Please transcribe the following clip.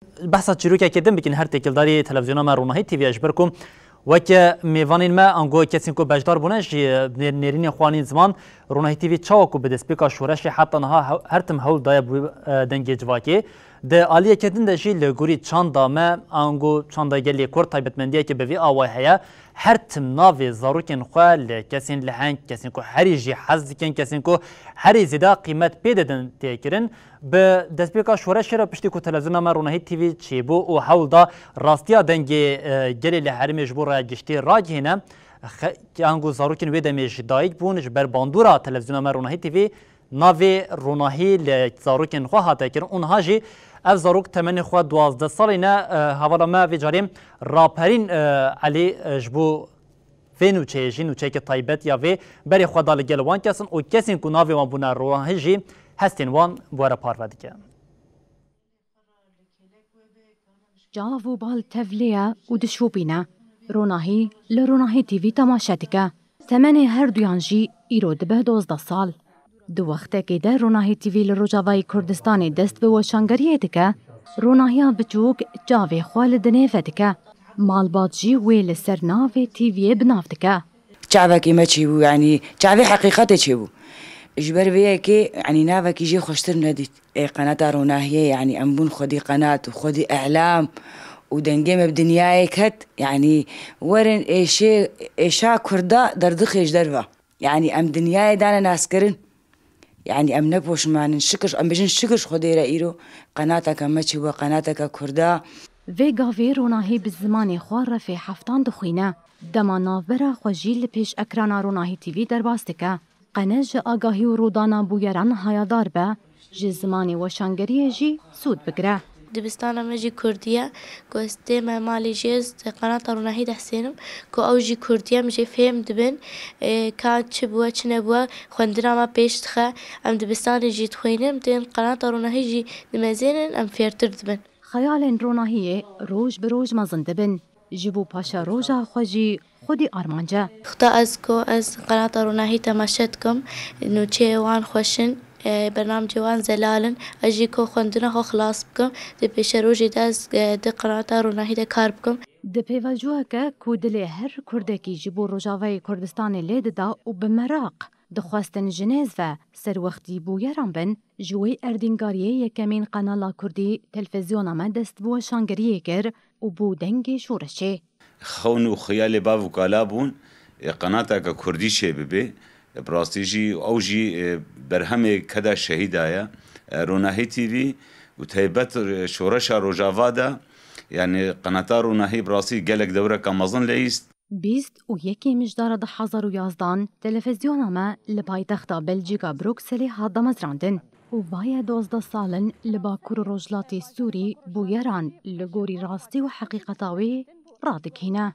بحث چیروکه کردن بکن هر تکلداری تلویزیون ما روناهی تیوی اجبرکم وکه میوانین ما انگو کسی کو بجدار بونش نرین خوانین زمان روناهی تیوی چاوکو به دسپیکا شورش حتی نها هر تم هول دای دنگ جواکی ده عالیه کردن دشی لگوری چاندا ما انگو چاندا گلی کور تایبتمندیه که به وی آوای هیا هر تم ناوی زاروکن خوال کسین لحنگ کسین کو هری جی حز کن کسین کو هری زیدا قیمت پیددن تیکرن به دسپیکا شورش را پشتی کو تلویزیون ما روناهی تیوی چیبو و حول دا راستیا دنگ گلی لحری مجبور گشتی راجینه انگو زاروکن وی دمیش دایک بونش بر باندورا تلویزیون ما روناهی تیوی ناوی روناهی لزاروکن خو هاته کرن اونها جی اف زاروک تمنی خو 12 سالینا حوالا ما وی جاریم راپرین علی جبو فینو چیجین و چیک تایبت یا وی بری خدا لگل وان کسن او کسین کو ناوی وان بونا روناهی جی هستین وان بواره پارودیکه جاوو بال تفلیه و دشوبینه روناهی لروناهی تیوی تماشاتکه تمنی هر دویان جی ایرو دبه 12 سال دو وقته که ده روناهی تیوی لروجاوای کردستان دست به وشانگریه دکه روناهیا بچوک جاوی خوال دنیفه دکه مالبات جی ویل سر ناوی تیوی بناف دکه شعبك ما تشيبو يعني شعبي حقيقته تشيبو اجبر بيه كي يعني نافك يجي خوشتر نديت قناة روناهية يعني أنبون خدي قناة وخدي إعلام ودنجيم بدنياي كت يعني ورن إيشا كردا دردخيش درفا يعني أم دنياي دانا ناسكرن يعني أم نبوش ما نشكر أم بجن شكرش خدي رأيرو قناتك ما تشيبو قناتك كردا فيغا في روناهي بالزمان خوار في حفتان دخينه دما نافبرا خوجي لپیش اکرانا روناهی تیوی درباستکه قناج آگاهی و رودانا بویران هایادار به جی زمانی وشانگریه جی سود بگره دبستانا مجي كردية كو استيما مالي جيز قناة روناهي دحسينم كو اوجي كردية مجي فهم دبن كان تشبوا تشنبوا خوندنا ما بيش تخا ام دبستان جي تخوينم دين قناة روناهي جي نمازينن ام فيرتر دبن خيال روناهي روج بروج مزن دبن جيبو باشا روجا خوجي خودي أرمانجا اختا از قناة روناهي تماشتكم انو چه وان خوشن برنامج وان زلالن اجي كو خوندنا خو خلاص بكم دي پیش روجي داز دي قناة روناهي ده کار بكم دي پیواجوه که کودلی هر کردکی جيبو روجاوی کردستان لید دا و بمراق دخواستن جنیز و سر وقتی بویران بن جوی اردینگاریه یکمین قنالا کردی تلفزیون ما دست بو شانگریه کر و بو دنگی شورشه خون و خیال با وکالا بون قناتا که کردی شه ببه براستیجی او جی برهم کدا شهید آیا روناهی تیوی و تایبت شورش روجاوا دا یعنی قناتا روناهی براستی گلک دوره کامازن لیست 21 مجدار 2011 تلفزیون ما لپایتخت بلژیکا بروکسلی هاد مزراندن و وای 12 سالن لباکور روجلاتی سوری بویران لگوری راستی و حقیقتاوی رادکینه